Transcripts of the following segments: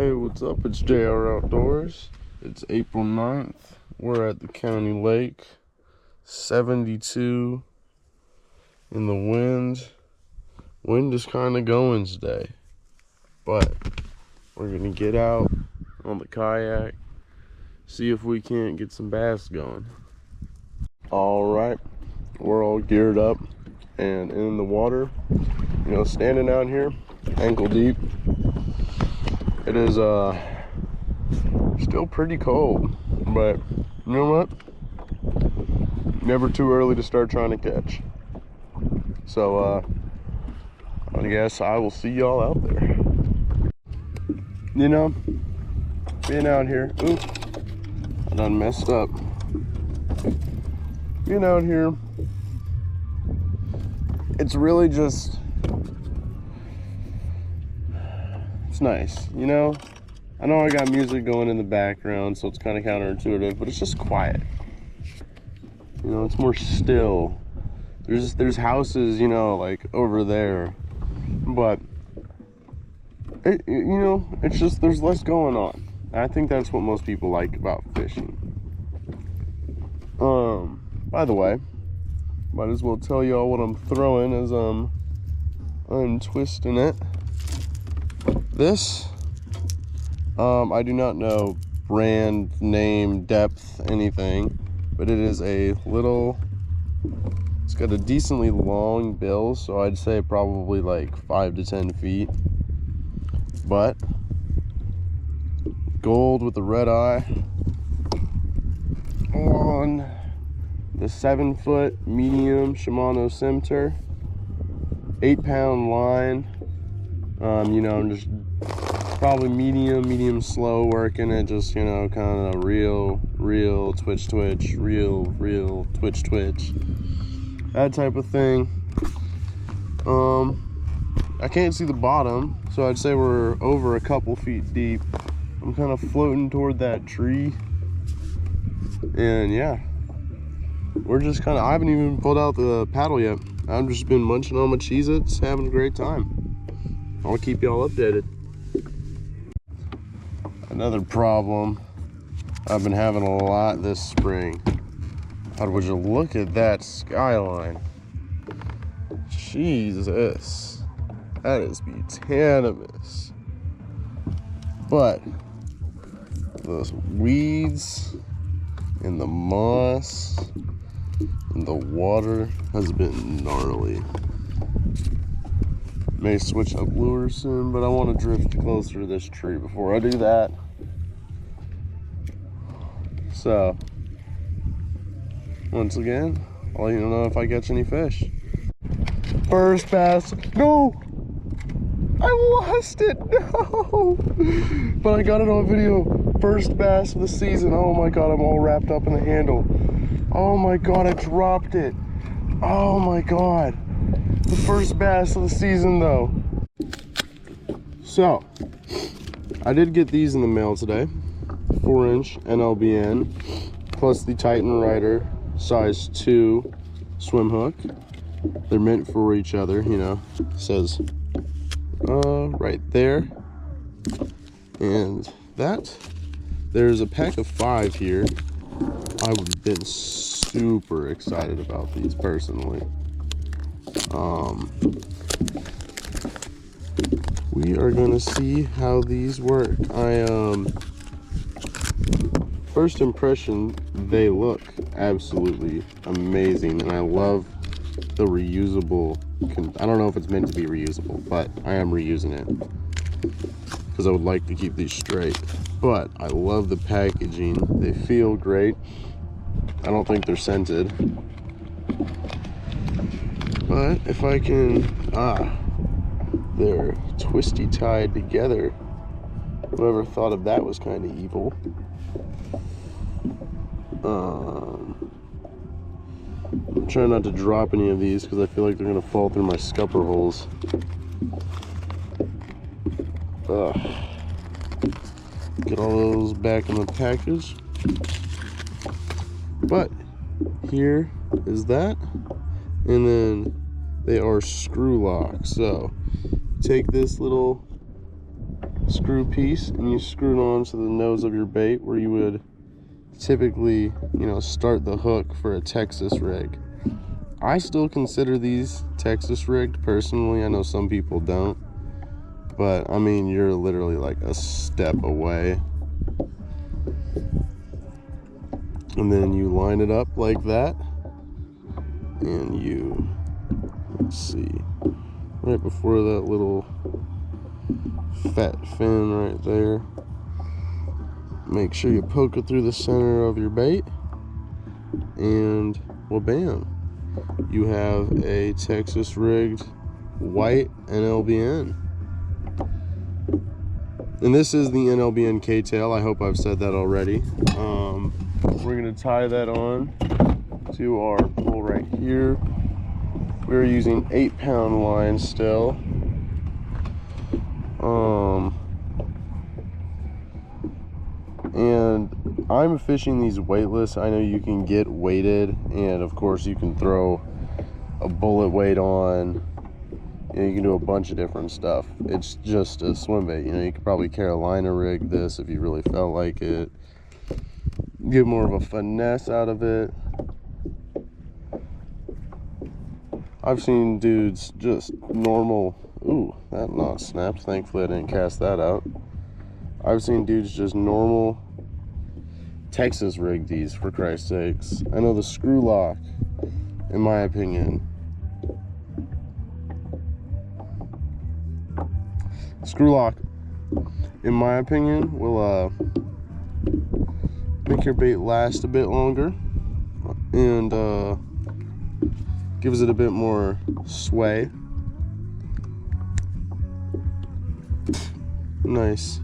Hey, what's up? It's JR Outdoors. It's April 9th. We're at the county lake. 72 in the wind. Wind is kind of going today. But we're going to get out on the kayak, see if we can't get some bass going. Alright, we're all geared up and in the water. You know, standing out here, ankle deep. It is still pretty cold, but you know what? Never too early to start trying to catch. So I guess I will see y'all out there. You know, being out here, oops, I done messed up. Being out here, it's really just, it's nice, you know? I know I got music going in the background, so it's kind of counterintuitive, but it's just quiet. You know, it's more still. There's houses, you know, like over there, but you know, it's just, there's less going on. I think that's what most people like about fishing. By the way, might as well tell y'all what I'm throwing as I'm untwisting it. This, I do not know brand, name, depth, anything, but it is a little, it's got a decently long bill, so I'd say probably like 5 to 10 feet, but gold with the red eye on the 7-foot medium Shimano Simter, 8-pound line. You know, I'm just probably medium slow working it, just, you know, kind of real twitch, real twitch, that type of thing. I can't see the bottom, so I'd say we're over a couple feet deep. I'm kind of floating toward that tree, and yeah, we're just kind of, I haven't even pulled out the paddle yet. I've just been munching on my Cheez-Its, having a great time. I'll keep y'all updated. Another problem I've been having a lot this spring. God, would you look at that skyline? Jesus, that is beautanimous. But those weeds and the moss and the water has been gnarly. May switch up lures soon, but I want to drift closer to this tree before I do that. So, once again, I'll let you know if I catch any fish. First bass, no! I lost it, no! But I got it on video. First bass of the season. Oh my God, I'm all wrapped up in the handle. Oh my God, I dropped it. Oh my God. The first bass of the season though. So, I did get these in the mail today. 4-inch NLBN, plus the Titan Rider size 2 swim hook. They're meant for each other, you know. It says right there. And that, there's a pack of 5 here. I would have been super excited about these personally. We are gonna see how these work. First impression, they look absolutely amazing, and I love the reusable. I don't know if it's meant to be reusable, but I am reusing it because I would like to keep these straight. But I love the packaging. They feel great. I don't think they're scented. But if I can, they're twisty tied together. Whoever thought of that was kind of evil. I'm trying not to drop any of these because I feel like they're gonna fall through my scupper holes. Get all those back in the package. But here is that, and then they are screw locked. So take this little screw piece, and you screw it on to the nose of your bait where you would typically, you know, start the hook for a Texas rig. I still consider these Texas rigged personally. I know some people don't, but I mean, you're literally like a step away. And then you line it up like that, and you, let's see, right before that little fat fin right there, make sure you poke it through the center of your bait, and well, bam, you have a Texas rigged white NLBN. And this is the NLBN K-tail. I hope I've said that already. We're gonna tie that on to our pole right here. We're using 8-pound line still. And I'm fishing these weightless. I know you can get weighted, and of course you can throw a bullet weight on. You know, you can do a bunch of different stuff. It's just a swim bait. You know, you could probably Carolina rig this if you really felt like it. Get more of a finesse out of it. I've seen dudes just normal. Ooh, that knot snapped. Thankfully I didn't cast that out. I've seen dudes just normal Texas rig these, for Christ's sakes. I know the screw lock, in my opinion, will make your bait last a bit longer, and gives it a bit more sway. Nice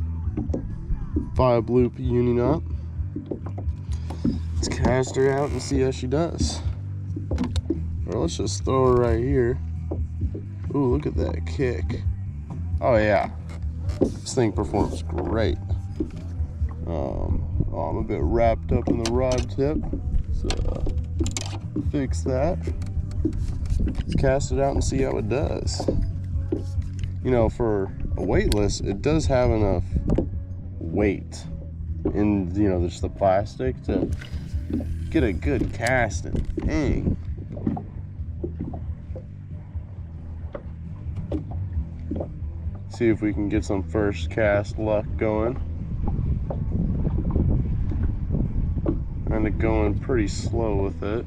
5-loop uni knot. Let's cast her out and see how she does. Or let's just throw her right here. Ooh, look at that kick. Oh yeah, this thing performs great. I'm a bit wrapped up in the rod tip, so fix that. Let's cast it out and see how it does. You know, for a weightless, it does have enough weight in, you know, just the plastic to get a good casting. Dang. See if we can get some first cast luck going. Kind of going pretty slow with it.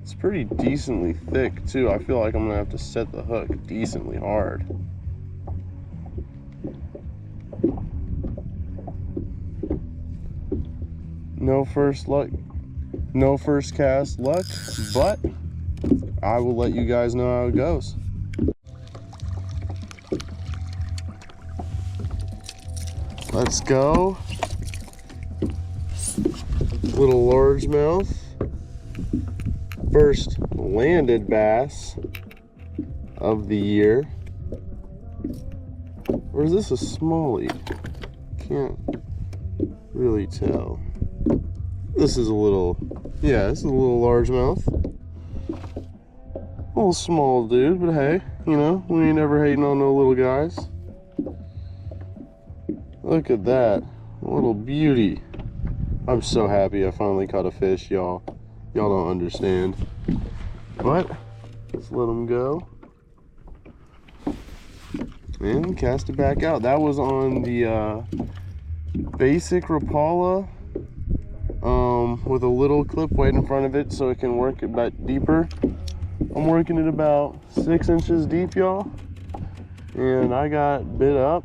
It's pretty decently thick too. I feel like I'm gonna have to set the hook decently hard. No first cast luck, but I will let you guys know how it goes. Let's go. Little largemouth. First landed bass of the year. Or is this a smallie? Can't really tell. This is a little, yeah, this is a little largemouth. A little small dude, but hey, you know, we ain't never hating on no little guys. Look at that, a little beauty. I'm so happy I finally caught a fish, y'all. Y'all don't understand. But let's let them go. And cast it back out. That was on the basic Rapala with a little clip weight in front of it so it can work a bit deeper. I'm working it about 6 inches deep, y'all. And I got bit up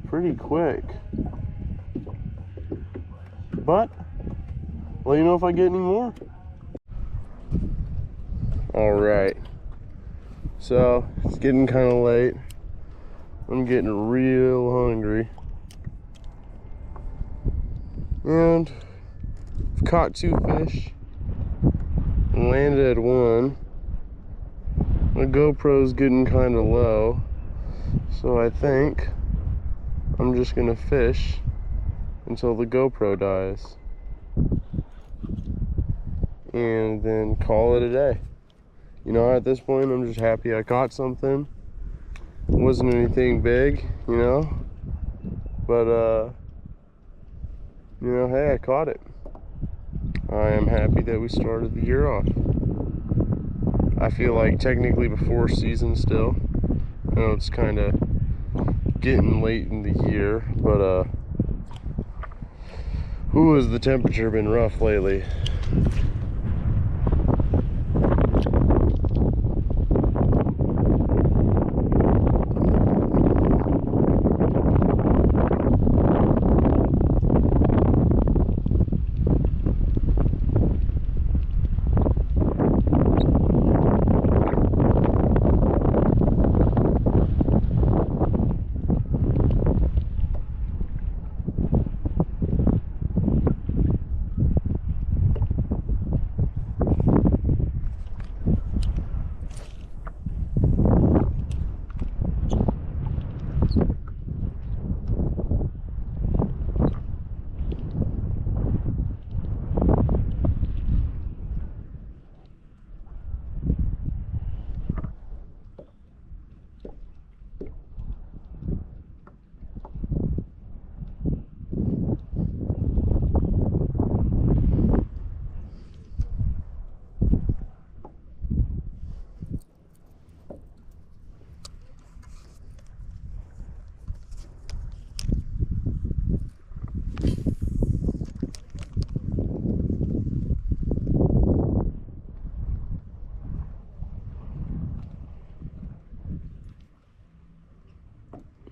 pretty quick. But let you know if I get any more. All right, so it's getting kind of late. I'm getting real hungry, and I've caught 2 fish, landed at 1. My GoPro's getting kind of low, so I think I'm just gonna fish until the GoPro dies, and then call it a day. You know, at this point, I'm just happy I caught something. Wasn't anything big, you know, but you know, hey, I caught it. I am happy that we started the year off. I feel like technically before season still. I know it's kind of getting late in the year, but ooh, has the temperature been rough lately?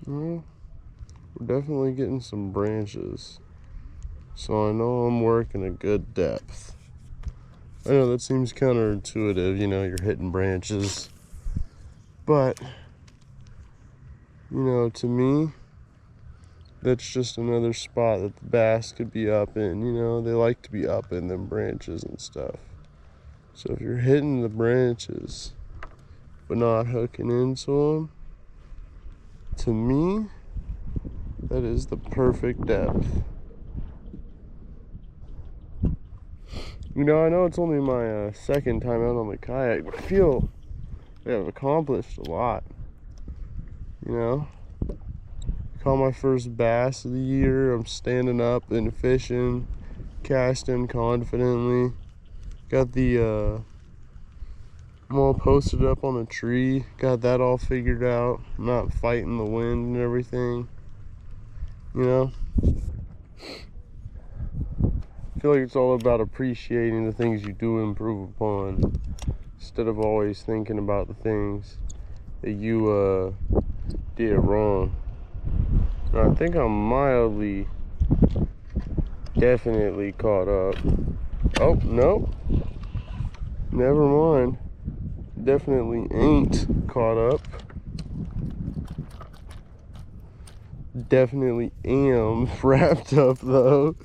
Well, we're definitely getting some branches, so I know I'm working a good depth. I know that seems counterintuitive, you know, you're hitting branches, but you know, to me, that's just another spot that the bass could be up in. You know, they like to be up in them branches and stuff. So if you're hitting the branches but not hooking into them, to me, that is the perfect depth. You know, I know it's only my second time out on the kayak, but I feel we have accomplished a lot. You know, caught my first bass of the year. I'm standing up and fishing, casting confidently. Got the I'm all posted up on a tree. Got that all figured out. I'm not fighting the wind and everything. You know, I feel like it's all about appreciating the things you do improve upon, instead of always thinking about the things that you did wrong. And I think I'm mildly, definitely caught up. Oh, no. Never mind. Definitely ain't caught up. Definitely am wrapped up though.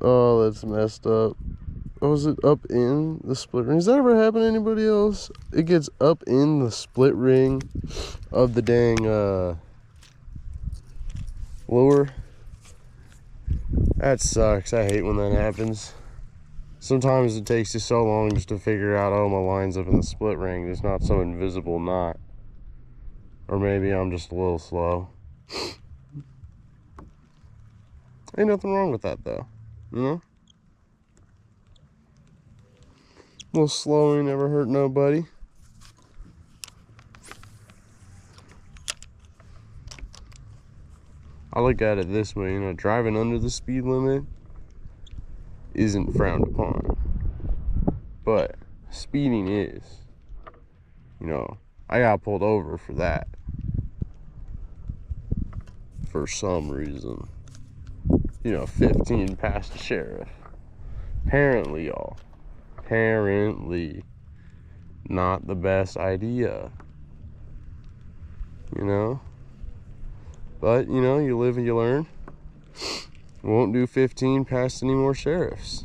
Oh, that's messed up. Was it up in the split ring? Has that ever happened to anybody else? It gets up in the split ring of the dang lure. That sucks. I hate when that happens. Sometimes it takes you so long just to figure out, oh, my line's up in the split ring. There's not some invisible knot. Or maybe I'm just a little slow. Ain't nothing wrong with that though, you know? A little slow ain't never hurt nobody. I look at it this way, you know, driving under the speed limit isn't frowned upon, but speeding is. You know, I got pulled over for that for some reason. You know, 15 past the sheriff. Apparently, y'all. Apparently, not the best idea. You know? But, you know, you live and you learn. Won't do 15 past any more sheriffs.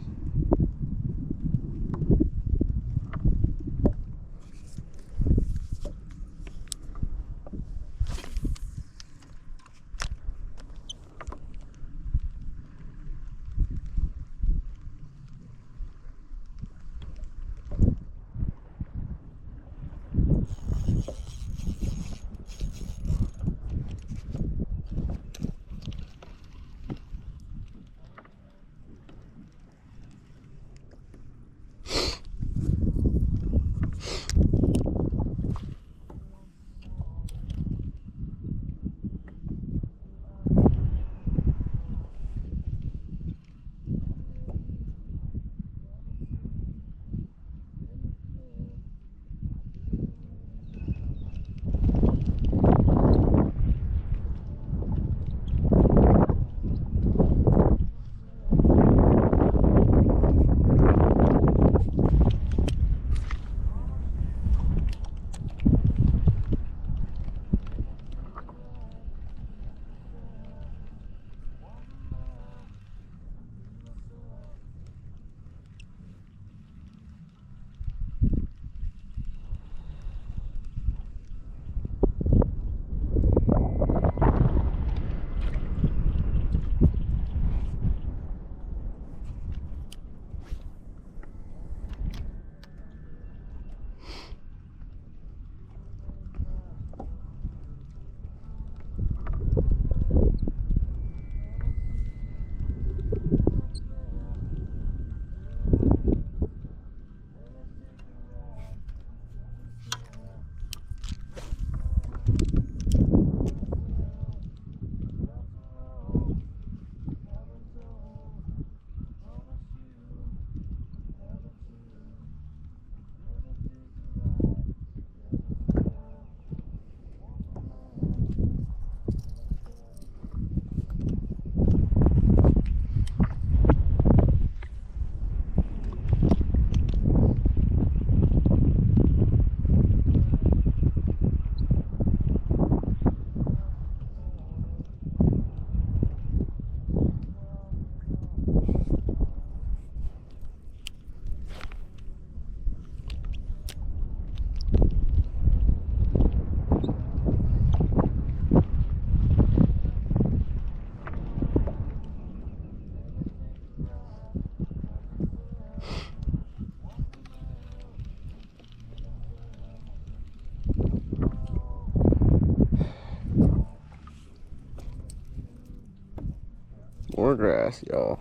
more grass, y'all.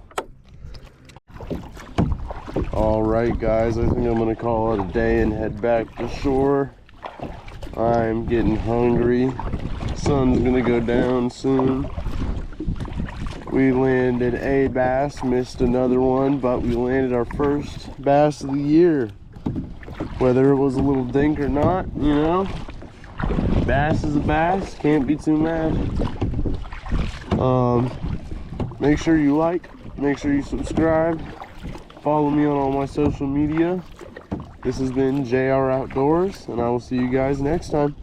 Alright guys, I think I'm gonna call it a day and head back to shore. I'm getting hungry. Sun's gonna go down soon. We landed a bass, missed another one, but we landed our first bass of the year. Whether it was a little dink or not, you know, bass is a bass, can't be too mad. Make sure you like, make sure you subscribe, follow me on all my social media. This has been JR Outdoors, and I will see you guys next time.